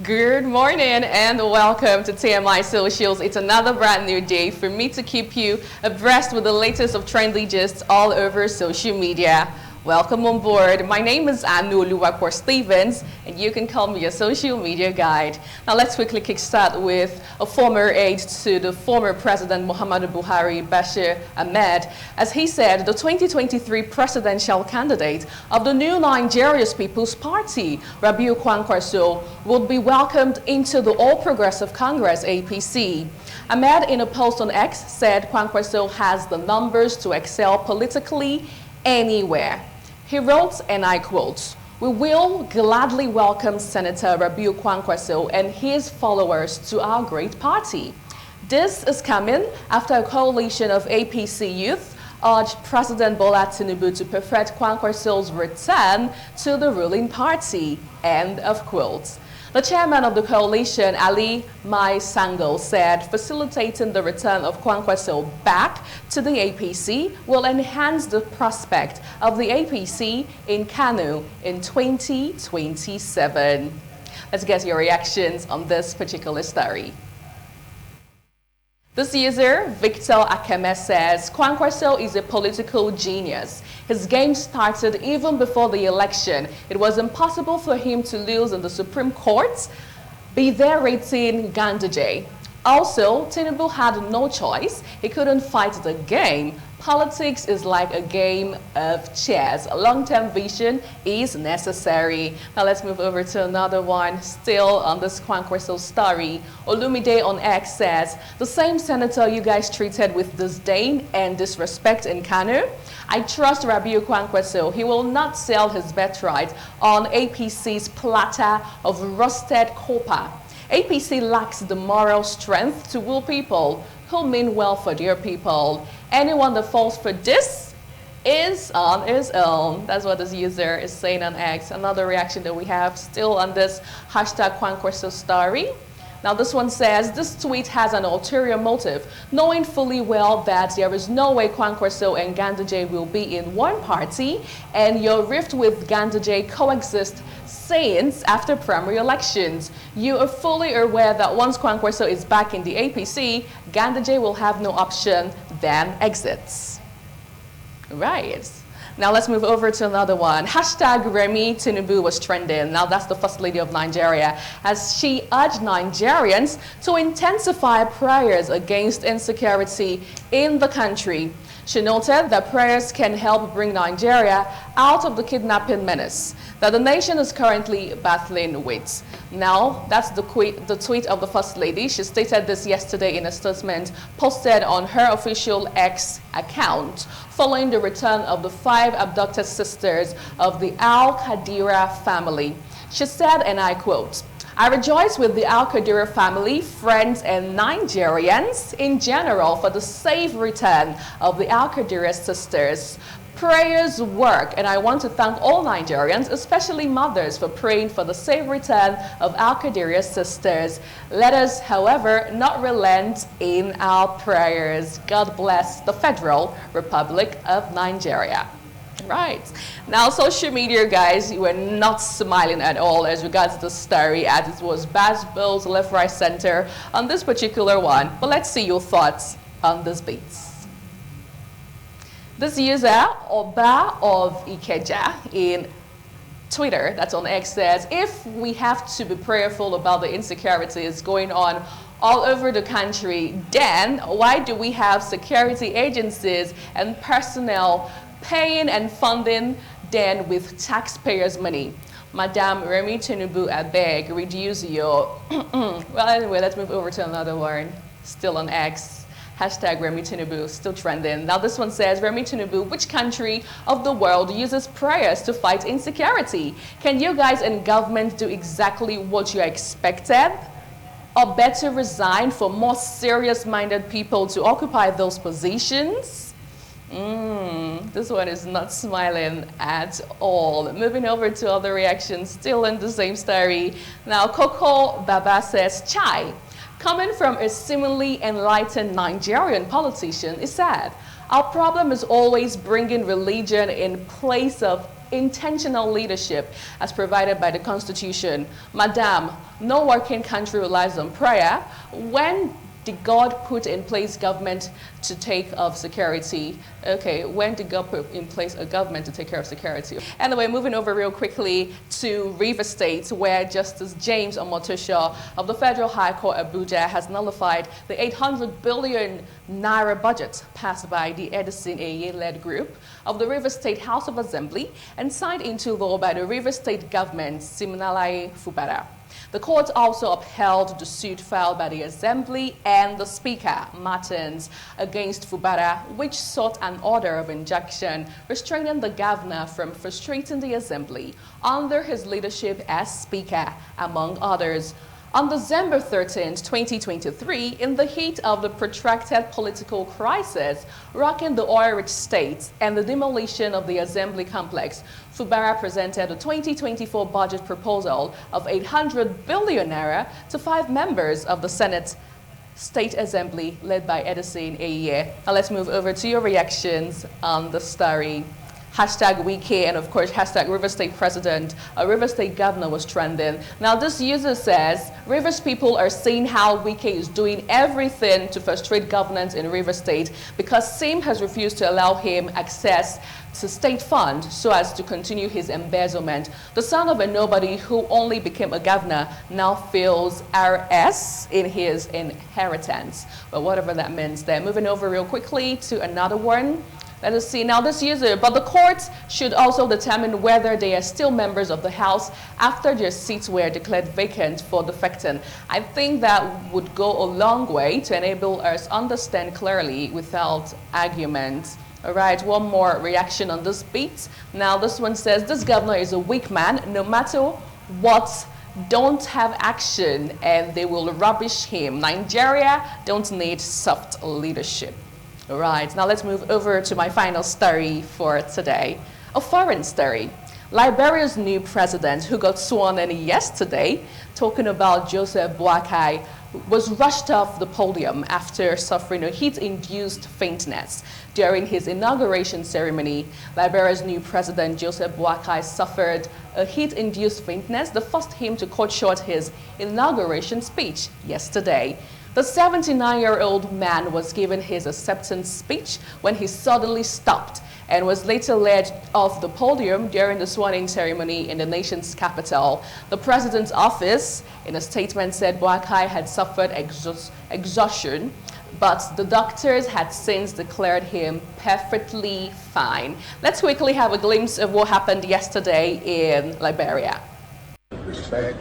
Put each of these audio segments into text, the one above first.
Good morning and welcome to TMI Socials. It's another brand new day for me to keep you abreast with the latest of trendy gists all over social media. Welcome on board. My name is Oluremi Stevens, and you can call me a social media guide. Now let's quickly kickstart with a former aide to the former President Muhammadu Buhari, Bashir Ahmad. As he said, the 2023 presidential candidate of the new Nigeria's People's Party, Rabiu Kwankwaso, would be welcomed into the All Progressive Congress, APC. Ahmad, in a post on X, said Kwankwaso has the numbers to excel politically anywhere. He wrote, and I quote, "We will gladly welcome Senator Rabiu Kwankwaso and his followers to our great party." This is coming after a coalition of APC youth urged President Tinubu to perfect Kwankwaso's return to the ruling party. End of quote. The chairman of the coalition, Ali Mai Sango, said facilitating the return of Kwankwaso back to the APC will enhance the prospect of the APC in Kano in 2027. Let's get your reactions on this particular story. This user, Victor Akeme, says Kwankwaso is a political genius. His game started even before the election. It was impossible for him to lose in the Supreme Court. Be there rating Ganduje. Also, Tinubu had no choice. He couldn't fight the game. Politics is like a game of chess. A long-term vision is necessary. Now let's move over to another one, still on this Kwankwaso story. Olumide on X says, the same senator you guys treated with disdain and disrespect in Kano, I trust Rabiu Kwankwaso. He will not sell his birthright on APC's platter of rusted copper. APC lacks the moral strength to woo people who mean well for their people. Anyone that falls for this is on his own. That's what this user is saying on X. Another reaction that we have still on this hashtag Kwankwaso story. Now this one says, this tweet has an ulterior motive, knowing fully well that there is no way Kwankwaso and Ganduje will be in one party, and your rift with Ganduje coexist since after primary elections. You are fully aware that once Kwankwaso is back in the APC, Ganduje will have no option than exits. Right. Now let's move over to another one. Hashtag Remi Tinubu was trending. Now that's the First Lady of Nigeria, as she urged Nigerians to intensify prayers against insecurity in the country. She noted that prayers can help bring Nigeria out of the kidnapping menace that the nation is currently battling with. Now, that's the tweet of the First Lady. She stated this yesterday in a statement posted on her official X account following the return of the 5 abducted sisters of the Al-Qadira family. She said, and I quote, I rejoice with the Al-Qadira family, friends, and Nigerians in general for the safe return of the Al-Qadira sisters. Prayers work, and I want to thank all Nigerians, especially mothers, for praying for the safe return of Al-Qadira sisters. Let us, however, not relent in our prayers. God bless the Federal Republic of Nigeria. Right. Now, social media, guys, you were not smiling at all as regards the story, as it was Baz Bills left, right, center on this particular one. But let's see your thoughts on this beats. This user, Oba of Ikeja, in Twitter, that's on X, says, if we have to be prayerful about the insecurities going on all over the country, then why do we have security agencies and personnel paying and funding them with taxpayers' money? Madam Remi Tinubu, I beg, reduce your... Well, anyway, let's move over to another one, still on X. Hashtag Remi Tinubu, still trending. Now this one says, Remi Tinubu, which country of the world uses prayers to fight insecurity? Can you guys in government do exactly what you expected? Or better resign for more serious-minded people to occupy those positions? This one is not smiling at all. Moving over to other reactions, still in the same story. Now, Coco Baba says, Chai, coming from a seemingly enlightened Nigerian politician is sad. Our problem is always bringing religion in place of intentional leadership as provided by the Constitution. Madam, no working country relies on prayer. When did God put in place government to take care of security? Okay, when did God put in place a government to take care of security? Anyway, moving over real quickly to River State, where Justice James Omotosho of the Federal High Court Abuja has nullified the 800 billion naira budget passed by the Aide-led group of the River State House of Assembly and signed into law by the River State government, Siminalayi Fubara. The court also upheld the suit filed by the Assembly and the Speaker, Martins, against Fubara, which sought an order of injunction restraining the governor from frustrating the Assembly under his leadership as Speaker, among others. On December 13, 2023, in the heat of the protracted political crisis rocking the oil-rich states and the demolition of the Assembly complex, Fubara presented a 2024 budget proposal of 800 billion naira to 5 members of the Senate State Assembly led by Aide. Now let's move over to your reactions on the story. Hashtag Wike and of course hashtag River State President, River State Governor was trending. Now this user says, Rivers people are seeing how Wike is doing everything to frustrate governance in River State because SIM has refused to allow him access to state fund so as to continue his embezzlement. The son of a nobody who only became a governor now feels RS in his inheritance. But whatever that means there. Moving over real quickly to another one. Let us see. Now this user, but the courts should also determine whether they are still members of the House after their seats were declared vacant for defecting. I think that would go a long way to enable us understand clearly without argument. All right, one more reaction on this beat. Now this one says, this governor is a weak man, no matter what, don't have action and they will rubbish him. Nigeria don't need soft leadership. All right, now let's move over to my final story for today. A foreign story. Liberia's new president, who got sworn in yesterday, talking about Joseph Boakai, was rushed off the podium after suffering a heat-induced faintness. During his inauguration ceremony, Liberia's new president, Joseph Boakai, suffered a heat-induced faintness that forced him to cut short his inauguration speech yesterday. The 79-year-old man was given his acceptance speech when he suddenly stopped and was later led off the podium during the swearing ceremony in the nation's capital. The president's office, in a statement, said Boakai had suffered exhaustion, but the doctors had since declared him perfectly fine. Let's quickly have a glimpse of what happened yesterday in Liberia. Respect.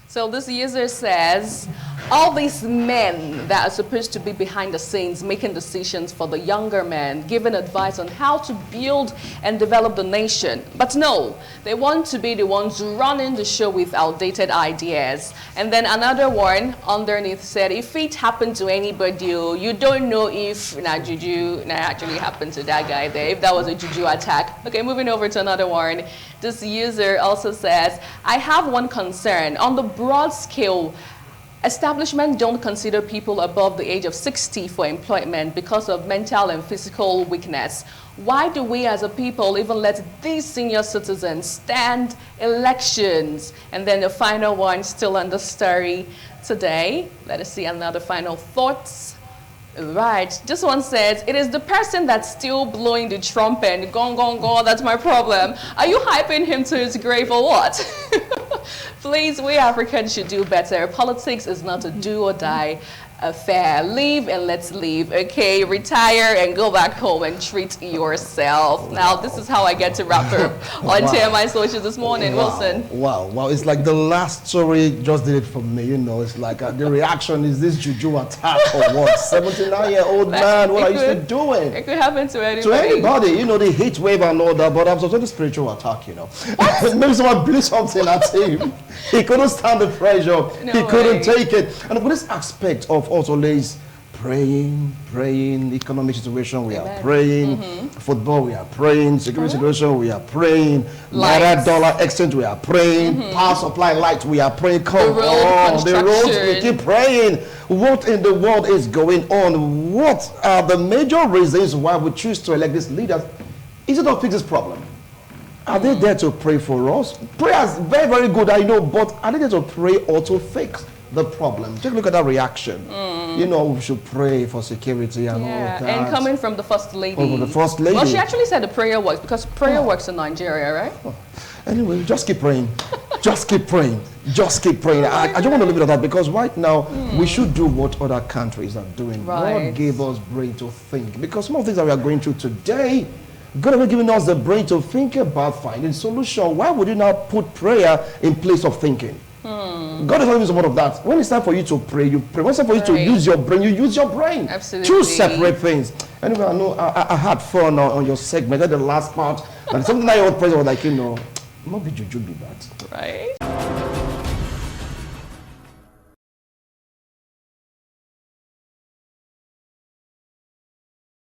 So this user says, all these men that are supposed to be behind the scenes making decisions for the younger men, giving advice on how to build and develop the nation. But no, they want to be the ones running the show with outdated ideas. And then another one underneath said, if it happened to anybody, you don't know if juju actually happened to that guy there, if that was a juju attack. Okay, moving over to another one. This user also says, I have one concern. On the broad scale, Establishment don't consider people above the age of 60 for employment because of mental and physical weakness. Why do we as a people even let these senior citizens stand elections? And then the final one still on the story today. Let us see another final thoughts. Right, this one says, it is the person that's still blowing the trumpet. Gong, gong, gong, that's my problem. Are you hyping him to his grave or what? Please, we Africans should do better. Politics is not a do or die affair. Leave and let's leave, okay? Retire and go back home and treat yourself. Now, this is how I get to wrap up on TMI Social this morning. Wilson. Wow. It's like the last story just did it for me, you know. It's like the reaction is this juju attack or what? 79-year-old man, what are you still doing? It could happen to anybody. To anybody, you know, the heat wave and all that, but I'm also the spiritual attack, you know. Maybe someone blew something at him. He couldn't stand the pressure. He couldn't take it. And with this aspect of also always praying, economic situation, we are praying, football, we are praying, security situation, we are praying, naira dollar exchange, we are praying, power supply light, we are praying, come on, the roads, we keep praying. What in the world is going on? What are the major reasons why we choose to elect these leaders? Is it to fix this problem? Are they there to pray for us? Prayer is very, very good, I know, but are they there to pray or to fix the problem? Take a look at that reaction. You know, we should pray for security and all that. And coming from the First Lady. From the First Lady. Well, she actually said the prayer works because prayer works in Nigeria, right? Anyway, just keep praying. Just keep praying. Just keep praying. I don't want to leave it at that because right now we should do what other countries are doing. God gave us brain to think because some of the things that we are going through today, God has given us the brain to think about finding solution. Why would you now put prayer in place of thinking? God is not using some of that. When it's time for you to pray, you pray. When it's time for you to use your brain, you use your brain. Absolutely. Two separate things. Anyway, I know I had fun on your segment. That's the last part. And something I was like, you know, not be juju be that. Right.